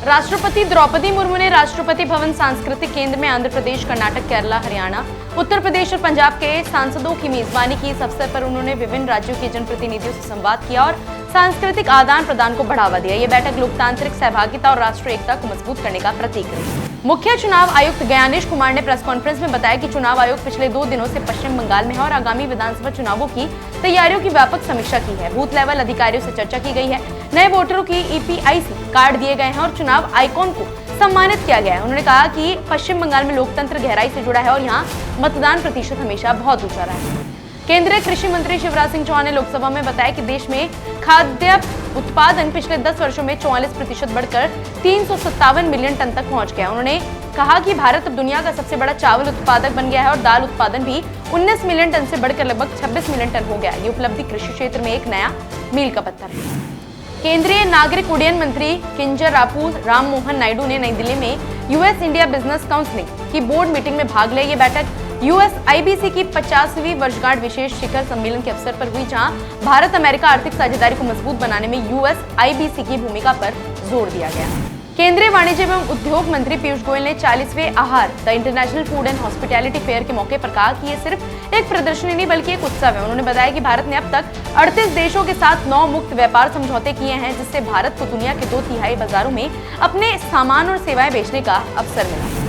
राष्ट्रपति द्रौपदी मुर्मू ने राष्ट्रपति भवन सांस्कृतिक केंद्र में आंध्र प्रदेश, कर्नाटक, केरला, हरियाणा, उत्तर प्रदेश और पंजाब के सांसदों की मेजबानी की। इस अवसर पर उन्होंने विभिन्न राज्यों के जनप्रतिनिधियों से संवाद किया और सांस्कृतिक आदान प्रदान को बढ़ावा दिया। ये बैठक लोकतांत्रिक सहभागिता और राष्ट्रीय एकता को मजबूत करने का प्रतीक रही। मुख्य चुनाव आयुक्त ज्ञानेश कुमार ने प्रेस कॉन्फ्रेंस में बताया कि चुनाव आयोग पिछले 2 दिनों से पश्चिम बंगाल में है और आगामी विधानसभा चुनावों की तैयारियों की व्यापक समीक्षा की है। बूथ लेवल अधिकारियों से चर्चा की गई है। नए वोटरों की ईपीआईसी कार्ड दिए गए हैं और चुनाव आइकॉन को सम्मानित किया गया है। उन्होंने कहा कि पश्चिम बंगाल में लोकतंत्र गहराई से जुड़ा है और यहाँ मतदान प्रतिशत हमेशा बहुत ऊंचा रहा है। केंद्रीय कृषि मंत्री शिवराज सिंह चौहान ने लोकसभा में बताया कि देश में खाद्य उत्पादन पिछले 10 वर्षों में 44% बढ़कर 357 मिलियन टन तक पहुंच गया। उन्होंने कहा कि भारत अब दुनिया का सबसे बड़ा चावल उत्पादक बन गया है और दाल उत्पादन भी 19 मिलियन टन से बढ़कर लगभग 26 मिलियन टन हो गया। ये उपलब्धि कृषि क्षेत्र में एक नया मील का पत्थर है। केंद्रीय नागरिक उड्डयन मंत्री किंजरापू राममोहन नायडू ने नई दिल्ली में यूएस इंडिया बिजनेस काउंसिल की बोर्ड मीटिंग में भाग लिया। ये बैठक यूएसआईबीसी की 50वीं वर्षगांठ विशेष शिखर सम्मेलन के अवसर पर हुई, जहां भारत अमेरिका आर्थिक साझेदारी को मजबूत बनाने में यूएसआईबीसी की भूमिका पर जोर दिया गया। केंद्रीय वाणिज्य एवं उद्योग मंत्री पीयूष गोयल ने 40वें आहार the international food and hospitality fair के मौके पर कहा कि ये सिर्फ एक प्रदर्शनी नहीं बल्कि एक उत्सव है। उन्होंने बताया कि भारत ने अब तक 38 देशों के साथ 9 मुक्त व्यापार समझौते किए हैं, जिससे भारत को दुनिया के 2/3 बाजारों में अपने सामान और सेवाएं बेचने का अवसर मिला।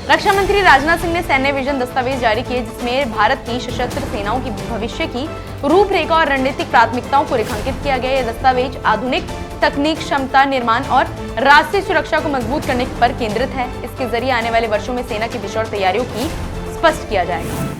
रक्षा मंत्री राजनाथ सिंह ने सैन्य विजन दस्तावेज जारी किए, जिसमें भारत की सशस्त्र सेनाओं की भविष्य की रूपरेखा और रणनीतिक प्राथमिकताओं को रेखांकित किया गया। यह दस्तावेज आधुनिक तकनीक, क्षमता निर्माण और राष्ट्रीय सुरक्षा को मजबूत करने पर केंद्रित है। इसके जरिए आने वाले वर्षों में सेना की दिशा और तैयारियों की स्पष्ट किया जाएगा।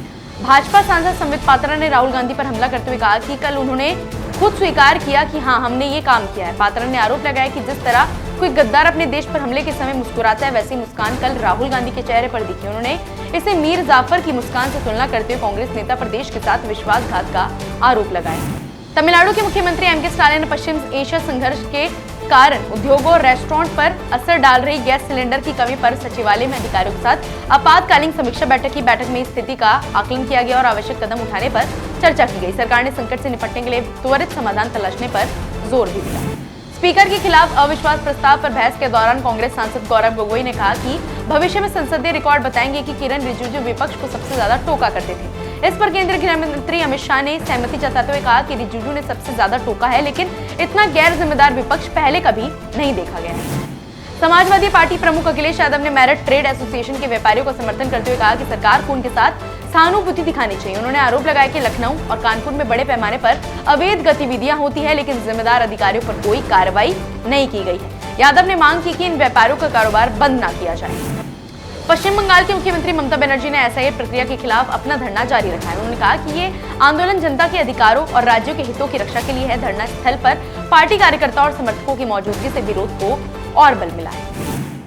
भाजपा सांसद संबित पात्रा ने राहुल गांधी पर हमला करते हुए कहा कि कल उन्होंने खुद स्वीकार किया कि हाँ, हमने ये काम किया है। पात्रा ने आरोप लगाया कि जिस तरह कोई गद्दार अपने देश पर हमले के समय मुस्कुराता है, वैसी मुस्कान कल राहुल गांधी के चेहरे पर दिखी। उन्होंने इसे मीर जाफर की मुस्कान से तुलना करते हुए कांग्रेस नेता पर देश के साथ विश्वासघात का आरोप लगाया। तमिलनाडु के मुख्यमंत्री एम के स्टालिन ने पश्चिम एशिया संघर्ष के कारण उद्योगों और रेस्टोरेंट पर असर डाल रही गैस सिलेंडर की कमी पर सचिवालय में अधिकारियों के साथ आपातकालीन समीक्षा बैठक की। बैठक में स्थिति का आकलन किया गया और आवश्यक कदम उठाने पर चर्चा की गई। सरकार ने संकट से निपटने के लिए त्वरित समाधान तलाशने पर जोर भी दिया। स्पीकर के खिलाफ अविश्वास प्रस्ताव पर बहस के दौरान कांग्रेस सांसद गौरव गोगोई ने कहा कि भविष्य में संसदीय रिकॉर्ड बताएंगे कि किरण रिजिजू विपक्ष को सबसे ज्यादा टोका करते थे। इस पर केंद्रीय गृह मंत्री अमित शाह ने सहमति जताते हुए कहा कि रिजिजू ने सबसे ज्यादा टोका है, लेकिन इतना गैर जिम्मेदार विपक्ष पहले कभी नहीं देखा गया है। समाजवादी पार्टी प्रमुख अखिलेश यादव ने मेरिट ट्रेड एसोसिएशन के व्यापारियों का समर्थन करते हुए कहा कि सरकार को उनके साथ सहानुभूति दिखानी चाहिए। उन्होंने आरोप लगाया कि लखनऊ और कानपुर में बड़े पैमाने पर अवैध गतिविधियां होती है, लेकिन जिम्मेदार अधिकारियों पर कोई कार्रवाई नहीं की गई है। यादव ने मांग की कि इन व्यापारियों का कारोबार बंद न किया जाए। पश्चिम बंगाल की मुख्यमंत्री ममता बनर्जी ने एसआईए प्रक्रिया के खिलाफ अपना धरना जारी रखा है। उन्होंने कहा कि ये आंदोलन जनता के अधिकारों और राज्यों के हितों की रक्षा के लिए है। धरना स्थल पर पार्टी कार्यकर्ताओं और समर्थकों की मौजूदगी से विरोध को और बल मिला है।